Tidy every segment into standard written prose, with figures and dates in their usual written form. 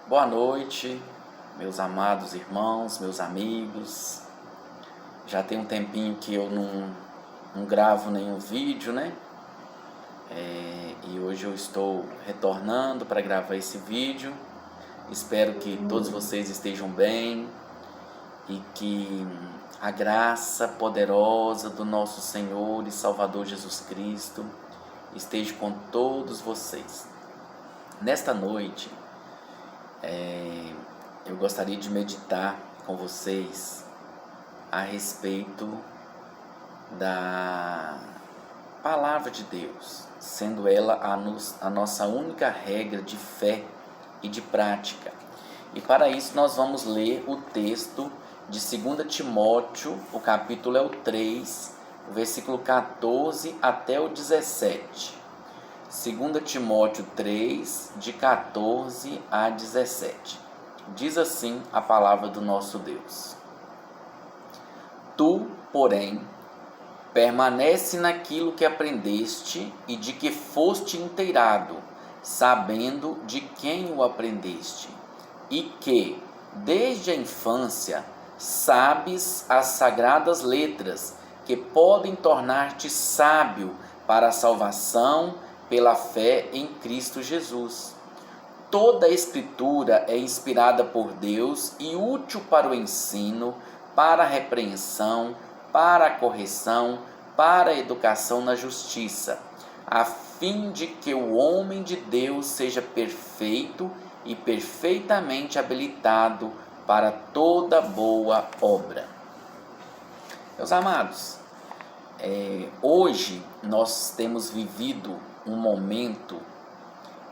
Boa noite, meus amados irmãos, meus amigos. Já tem um tempinho que eu não gravo nenhum vídeo, né? E hoje eu estou retornando para gravar esse vídeo. Espero que todos vocês estejam bem e que a graça poderosa do nosso Senhor e Salvador Jesus Cristo esteja com todos vocês. Nesta noite, eu gostaria de meditar com vocês a respeito da Palavra de Deus, sendo ela a nossa única regra de fé e de prática. E para isso nós vamos ler o texto de 2 Timóteo, o capítulo é o 3, o versículo 14 até o 17. 2 Timóteo 3, de 14 a 17. Diz assim a palavra do nosso Deus: Tu, porém, permanece naquilo que aprendeste e de que foste inteirado, sabendo de quem o aprendeste, e que, desde a infância, sabes as sagradas letras, que podem tornar-te sábio para a salvação pela fé em Cristo Jesus. Toda a Escritura é inspirada por Deus e útil para o ensino, para a repreensão, para a correção, para a educação na justiça, a fim de que o homem de Deus seja perfeito e perfeitamente habilitado para toda boa obra. Meus amados, hoje nós temos vivido um momento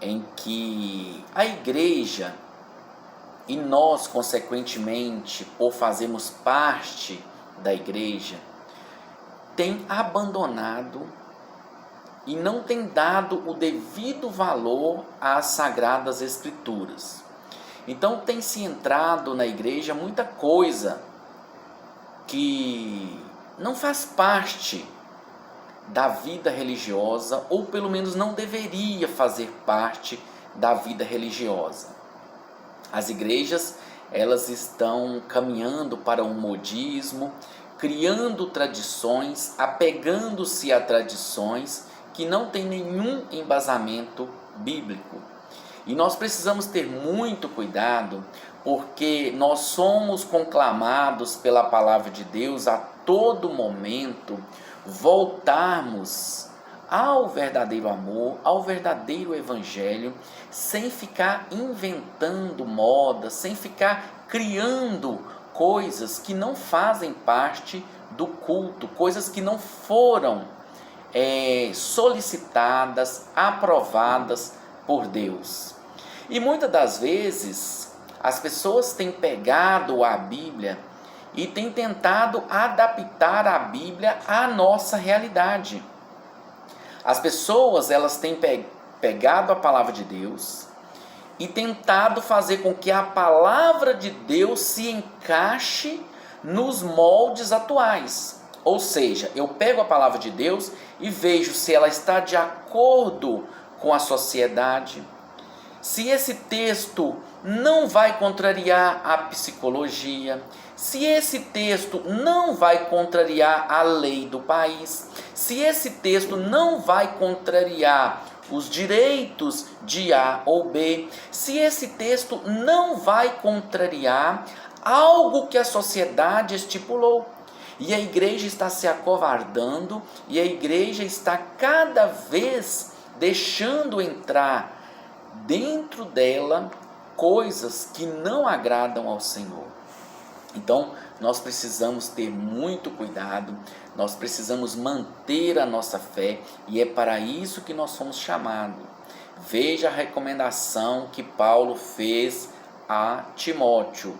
em que a igreja e nós, consequentemente, por fazermos parte da igreja, tem abandonado e não tem dado o devido valor às Sagradas Escrituras. Então tem se entrado na igreja muita coisa que não faz parte da vida religiosa, ou pelo menos não deveria fazer parte da vida religiosa. As igrejas, elas estão caminhando para um modismo, criando tradições, apegando-se a tradições que não têm nenhum embasamento bíblico. E nós precisamos ter muito cuidado, porque nós somos conclamados pela palavra de Deus a todo momento voltarmos ao verdadeiro amor, ao verdadeiro evangelho, sem ficar inventando modas, sem ficar criando coisas que não fazem parte do culto, coisas que não foram solicitadas, aprovadas por Deus. E muitas das vezes as pessoas têm pegado a Bíblia e têm tentado adaptar a Bíblia à nossa realidade. As pessoas, elas têm pegado a palavra de Deus e tentado fazer com que a palavra de Deus se encaixe nos moldes atuais. Ou seja, eu pego a palavra de Deus e vejo se ela está de acordo com a sociedade, se esse texto não vai contrariar a psicologia, se esse texto não vai contrariar a lei do país, se esse texto não vai contrariar os direitos de A ou B, se esse texto não vai contrariar algo que a sociedade estipulou. E a igreja está se acovardando, e a igreja está cada vez deixando entrar dentro dela coisas que não agradam ao Senhor. Então nós precisamos ter muito cuidado, nós precisamos manter a nossa fé, e é para isso que nós somos chamados. Veja a recomendação que Paulo fez a Timóteo.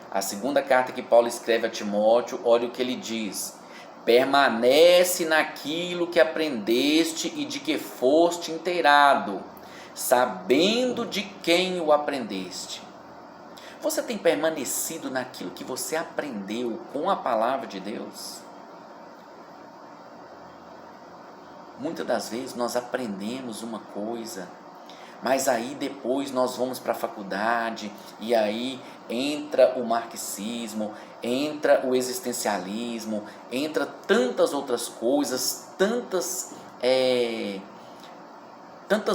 A segunda carta que Paulo escreve a Timóteo, olha o que ele diz: permanece naquilo que aprendeste e de que foste inteirado, sabendo de quem o aprendeste. Você tem permanecido naquilo que você aprendeu com a palavra de Deus? Muitas das vezes nós aprendemos uma coisa, Mas aí depois nós vamos para a faculdade e aí entra o marxismo, entra o existencialismo, entra tantas outras coisas, tantas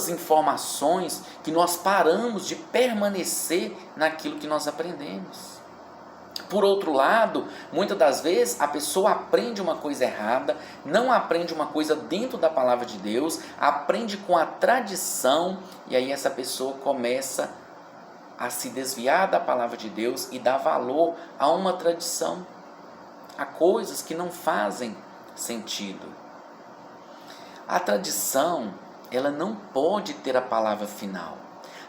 informações que nós paramos de permanecer naquilo que nós aprendemos. Por outro lado, muitas das vezes a pessoa aprende uma coisa errada, não aprende uma coisa dentro da palavra de Deus, aprende com a tradição, e aí essa pessoa começa a se desviar da palavra de Deus e dar valor a uma tradição, a coisas que não fazem sentido. A tradição, ela não pode ter a palavra final.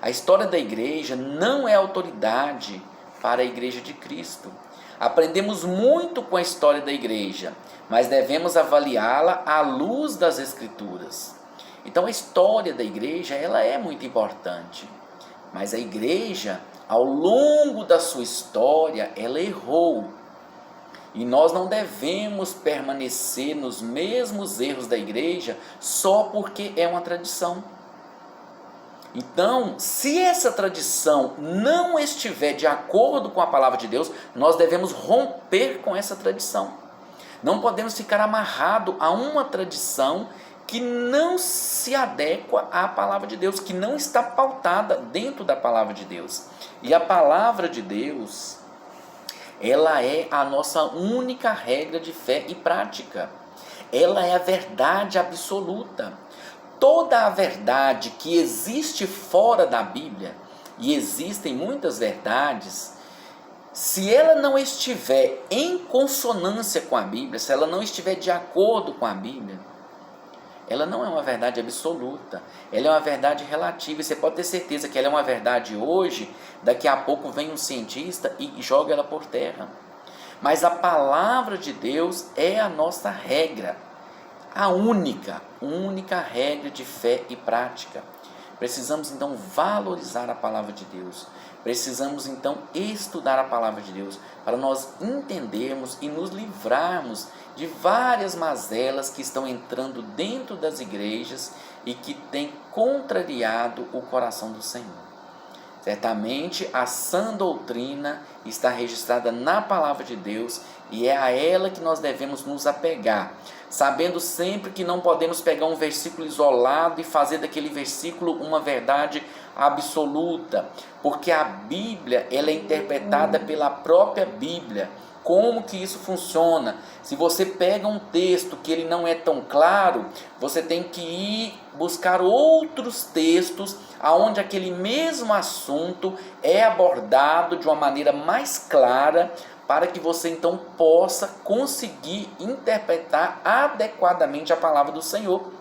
A história da igreja não é autoridade para a igreja de Cristo. Aprendemos muito com a história da igreja, mas devemos avaliá-la à luz das Escrituras. Então a história da igreja, ela é muito importante, mas a igreja, ao longo da sua história, ela errou. E nós não devemos permanecer nos mesmos erros da igreja só porque é uma tradição. Então, se essa tradição não estiver de acordo com a palavra de Deus, nós devemos romper com essa tradição. Não podemos ficar amarrados a uma tradição que não se adequa à palavra de Deus, que não está pautada dentro da palavra de Deus. E a palavra de Deus, ela é a nossa única regra de fé e prática. Ela é a verdade absoluta. Toda a verdade que existe fora da Bíblia, e existem muitas verdades, se ela não estiver em consonância com a Bíblia, se ela não estiver de acordo com a Bíblia, ela não é uma verdade absoluta, ela é uma verdade relativa. E você pode ter certeza que ela é uma verdade hoje, daqui a pouco vem um cientista e joga ela por terra. Mas a palavra de Deus é a nossa regra, a única regra de fé e prática. Precisamos então valorizar a palavra de Deus. Precisamos então estudar a palavra de Deus para nós entendermos e nos livrarmos de várias mazelas que estão entrando dentro das igrejas e que têm contrariado o coração do Senhor. Certamente a sã doutrina está registrada na palavra de Deus e é a ela que nós devemos nos apegar, sabendo sempre que não podemos pegar um versículo isolado e fazer daquele versículo uma verdade absoluta, porque a Bíblia, ela é interpretada pela própria Bíblia. Como que isso funciona? Se você pega um texto que ele não é tão claro, você tem que ir buscar outros textos aonde aquele mesmo assunto é abordado de uma maneira mais clara, para que você então possa conseguir interpretar adequadamente a palavra do Senhor.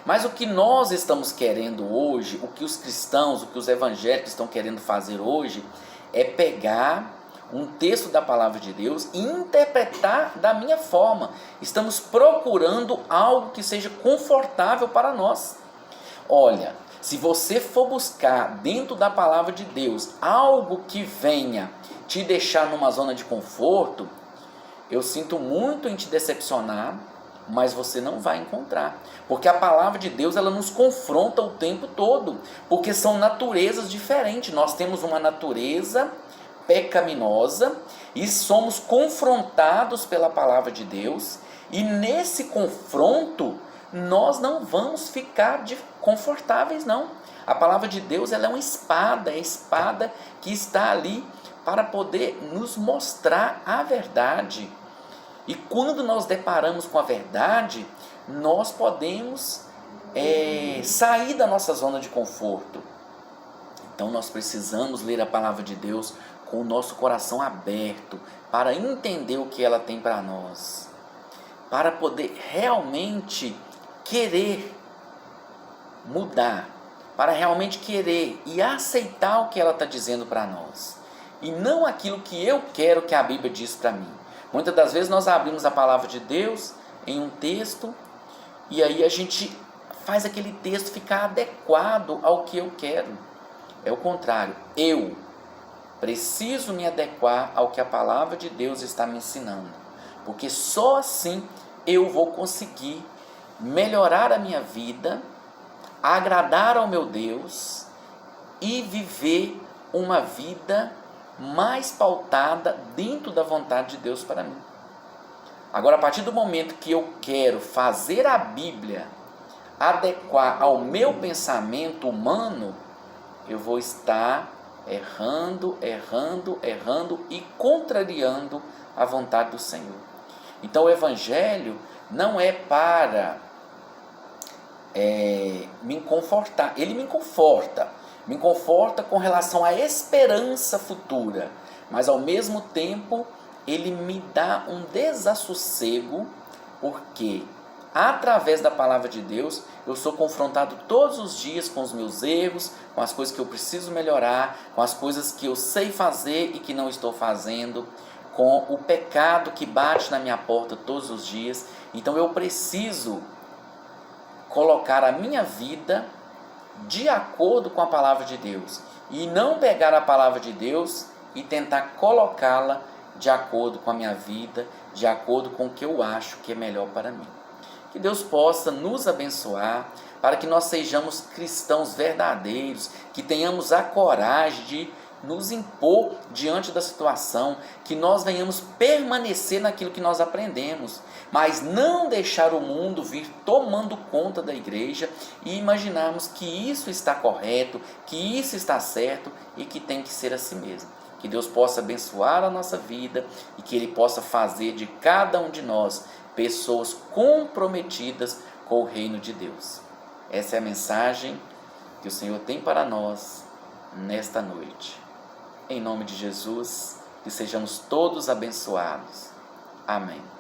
Mas o que nós estamos querendo hoje, o que os cristãos, o que os evangélicos estão querendo fazer hoje, é pegar um texto da palavra de Deus e interpretar da minha forma. Estamos procurando algo que seja confortável para nós. Olha, se você for buscar dentro da palavra de Deus algo que venha te deixar numa zona de conforto, eu sinto muito em te decepcionar, mas você não vai encontrar, porque a palavra de Deus, ela nos confronta o tempo todo, porque são naturezas diferentes. Nós temos uma natureza pecaminosa e somos confrontados pela palavra de Deus, e nesse confronto nós não vamos ficar confortáveis, não. A palavra de Deus, ela é uma espada, é a espada que está ali para poder nos mostrar a verdade. E quando nós deparamos com a verdade, nós podemos sair da nossa zona de conforto. Então nós precisamos ler a palavra de Deus com o nosso coração aberto, para entender o que ela tem para nós, para poder realmente querer mudar, para realmente querer e aceitar o que ela está dizendo para nós, e não aquilo que eu quero que a Bíblia diz para mim. Muitas das vezes nós abrimos a palavra de Deus em um texto, e aí a gente faz aquele texto ficar adequado ao que eu quero. É o contrário, eu preciso me adequar ao que a palavra de Deus está me ensinando, porque só assim eu vou conseguir melhorar a minha vida, agradar ao meu Deus e viver uma vida mais pautada dentro da vontade de Deus para mim. Agora, a partir do momento que eu quero fazer a Bíblia adequar ao meu pensamento humano, eu vou estar errando e contrariando a vontade do Senhor. Então o Evangelho não é para me confortar, ele me conforta com relação à esperança futura, mas ao mesmo tempo ele me dá um desassossego, porque através da palavra de Deus eu sou confrontado todos os dias com os meus erros, com as coisas que eu preciso melhorar, com as coisas que eu sei fazer e que não estou fazendo, com o pecado que bate na minha porta todos os dias. Então eu preciso colocar a minha vida de acordo com a palavra de Deus e não pegar a palavra de Deus e tentar colocá-la de acordo com a minha vida, de acordo com o que eu acho que é melhor para mim. Que Deus possa nos abençoar para que nós sejamos cristãos verdadeiros, que tenhamos a coragem de nos impor diante da situação, que nós venhamos permanecer naquilo que nós aprendemos, mas não deixar o mundo vir tomando conta da igreja e imaginarmos que isso está correto, que isso está certo e que tem que ser assim mesmo. Que Deus possa abençoar a nossa vida e que Ele possa fazer de cada um de nós pessoas comprometidas com o reino de Deus. Essa é a mensagem que o Senhor tem para nós nesta noite. Em nome de Jesus, que sejamos todos abençoados. Amém.